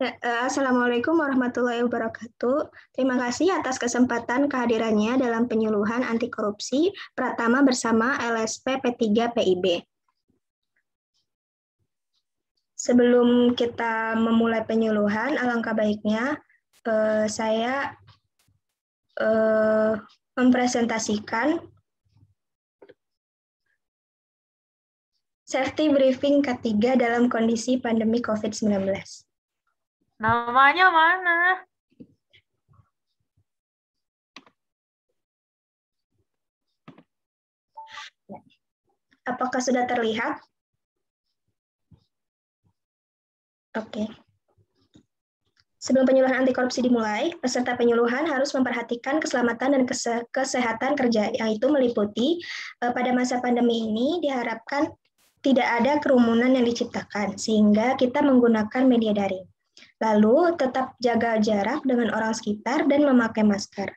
Assalamualaikum warahmatullahi wabarakatuh. Terima kasih atas kesempatan kehadirannya dalam penyuluhan anti korupsi Pratama bersama LSP P3 PIB. Sebelum kita memulai penyuluhan, alangkah baiknya saya mempresentasikan safety briefing ketiga dalam kondisi pandemi COVID-19. Namanya mana? Apakah sudah terlihat? Oke. Sebelum penyuluhan anti korupsi dimulai, peserta penyuluhan harus memperhatikan keselamatan dan kesehatan kerja, yang itu meliputi pada masa pandemi ini diharapkan tidak ada kerumunan yang diciptakan, sehingga kita menggunakan media daring. Lalu tetap jaga jarak dengan orang sekitar dan memakai masker.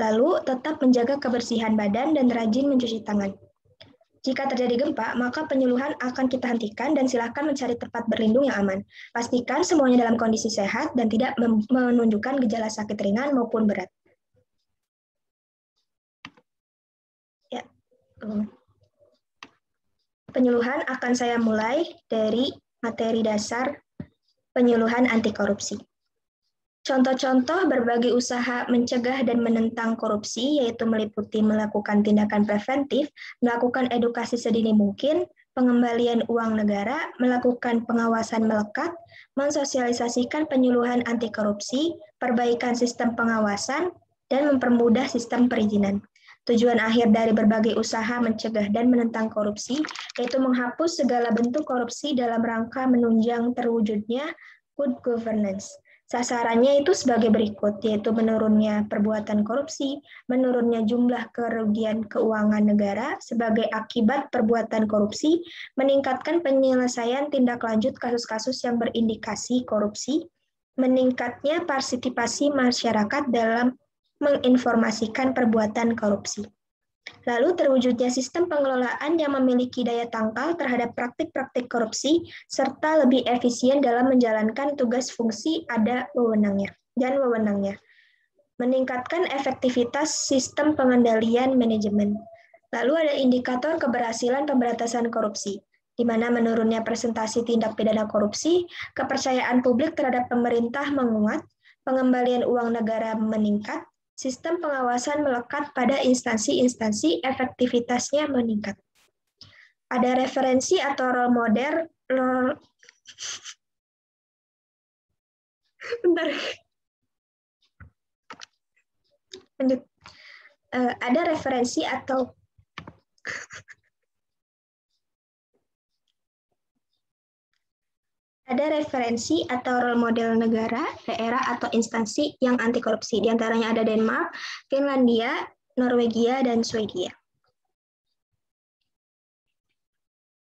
Lalu tetap menjaga kebersihan badan dan rajin mencuci tangan. Jika terjadi gempa, maka penyuluhan akan kita hentikan dan silakan mencari tempat berlindung yang aman. Pastikan semuanya dalam kondisi sehat dan tidak menunjukkan gejala sakit ringan maupun berat. Ya. Penyuluhan akan saya mulai dari materi dasar penyuluhan anti korupsi. Contoh-contoh berbagai usaha mencegah dan menentang korupsi yaitu meliputi melakukan tindakan preventif, melakukan edukasi sedini mungkin, pengembalian uang negara, melakukan pengawasan melekat, mensosialisasikan penyuluhan anti korupsi, perbaikan sistem pengawasan, dan mempermudah sistem perizinan. Tujuan akhir dari berbagai usaha mencegah dan menentang korupsi yaitu menghapus segala bentuk korupsi dalam rangka menunjang terwujudnya good governance. Sasarannya itu sebagai berikut, yaitu menurunnya perbuatan korupsi, menurunnya jumlah kerugian keuangan negara sebagai akibat perbuatan korupsi, meningkatkan penyelesaian tindak lanjut kasus-kasus yang berindikasi korupsi, meningkatnya partisipasi masyarakat dalam menginformasikan perbuatan korupsi. Lalu terwujudnya sistem pengelolaan yang memiliki daya tangkal terhadap praktik-praktik korupsi serta lebih efisien dalam menjalankan tugas fungsi ada wewenangnya. Meningkatkan efektivitas sistem pengendalian manajemen. Lalu ada indikator keberhasilan pemberantasan korupsi, di mana menurunnya presentasi tindak pidana korupsi, kepercayaan publik terhadap pemerintah menguat, pengembalian uang negara meningkat, sistem pengawasan melekat pada instansi-instansi, efektivitasnya meningkat. Ada referensi atau role model, ada referensi atau role model negara, daerah, atau instansi yang anti korupsi. Di antaranya ada Denmark, Finlandia, Norwegia, dan Swedia.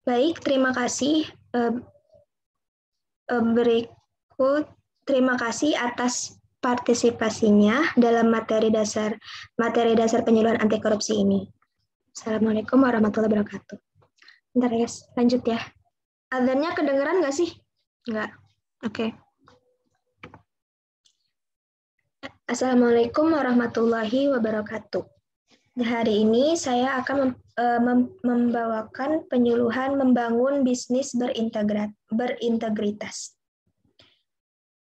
Baik, terima kasih. Berikut, terima kasih atas partisipasinya dalam materi dasar penyuluhan anti korupsi ini. Assalamualaikum warahmatullahi wabarakatuh. Bentar ya, lanjut ya. Azannya kedengeran nggak sih? Enggak. Oke. Assalamualaikum warahmatullahi wabarakatuh. Hari ini saya akan membawakan penyuluhan membangun bisnis berintegritas.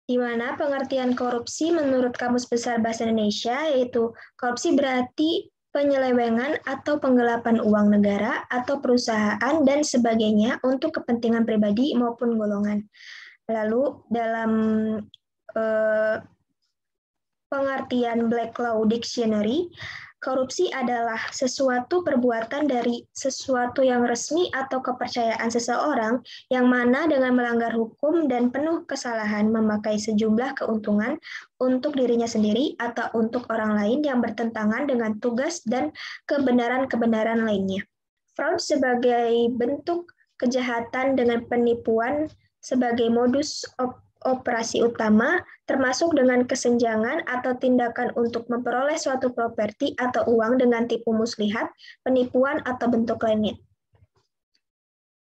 Di mana pengertian korupsi menurut Kamus Besar Bahasa Indonesia yaitu korupsi berarti penyelewengan atau penggelapan uang negara atau perusahaan dan sebagainya untuk kepentingan pribadi maupun golongan. Lalu dalam pengertian Black Law Dictionary, korupsi adalah sesuatu perbuatan dari sesuatu yang resmi atau kepercayaan seseorang yang mana dengan melanggar hukum dan penuh kesalahan memakai sejumlah keuntungan untuk dirinya sendiri atau untuk orang lain yang bertentangan dengan tugas dan kebenaran-kebenaran lainnya. Fraud sebagai bentuk kejahatan dengan penipuan sebagai modus operasi utama, termasuk dengan kesenjangan atau tindakan untuk memperoleh suatu properti atau uang dengan tipu muslihat, penipuan, atau bentuk lainnya.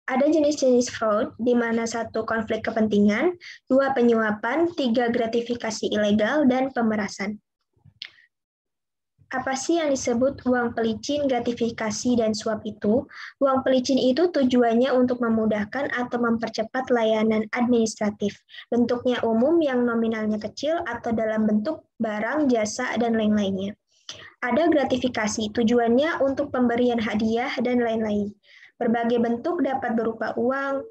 Ada jenis-jenis fraud, di mana 1. Konflik kepentingan, 2. Penyuapan, 3. Gratifikasi ilegal, dan pemerasan. Apa sih yang disebut uang pelicin, gratifikasi, dan suap itu? Uang pelicin itu tujuannya untuk memudahkan atau mempercepat layanan administratif. Bentuknya umum yang nominalnya kecil atau dalam bentuk barang, jasa, dan lain-lainnya. Ada gratifikasi, tujuannya untuk pemberian hadiah dan lain-lain. Berbagai bentuk dapat berupa uang,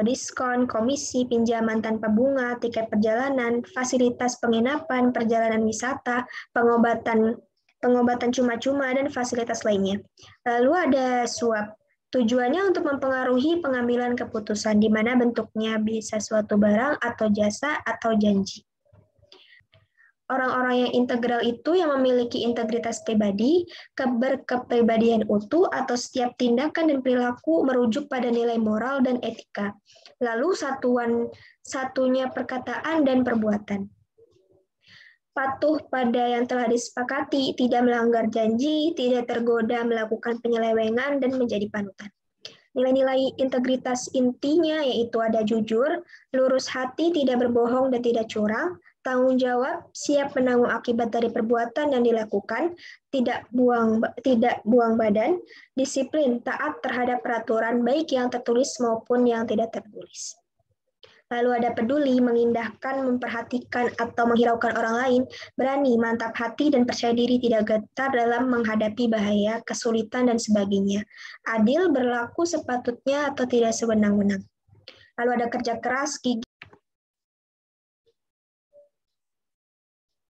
diskon, komisi, pinjaman tanpa bunga, tiket perjalanan, fasilitas penginapan, perjalanan wisata, pengobatan cuma-cuma, dan fasilitas lainnya. Lalu ada suap. Tujuannya untuk mempengaruhi pengambilan keputusan, di mana bentuknya bisa suatu barang atau jasa atau janji. Orang-orang yang integral itu yang memiliki integritas pribadi, berkepribadian utuh, atau setiap tindakan dan perilaku merujuk pada nilai moral dan etika. Lalu satunya perkataan dan perbuatan. Patuh pada yang telah disepakati, tidak melanggar janji, tidak tergoda melakukan penyelewengan, dan menjadi panutan. Nilai-nilai integritas intinya yaitu ada jujur, lurus hati, tidak berbohong dan tidak curang, tanggung jawab, siap menanggung akibat dari perbuatan yang dilakukan, tidak buang badan, disiplin, taat terhadap peraturan baik yang tertulis maupun yang tidak tertulis. Lalu ada peduli, mengindahkan, memperhatikan, atau menghiraukan orang lain, berani, mantap hati, dan percaya diri, tidak getar dalam menghadapi bahaya, kesulitan, dan sebagainya. Adil, berlaku sepatutnya atau tidak sewenang-wenang. Lalu ada kerja keras, gigih,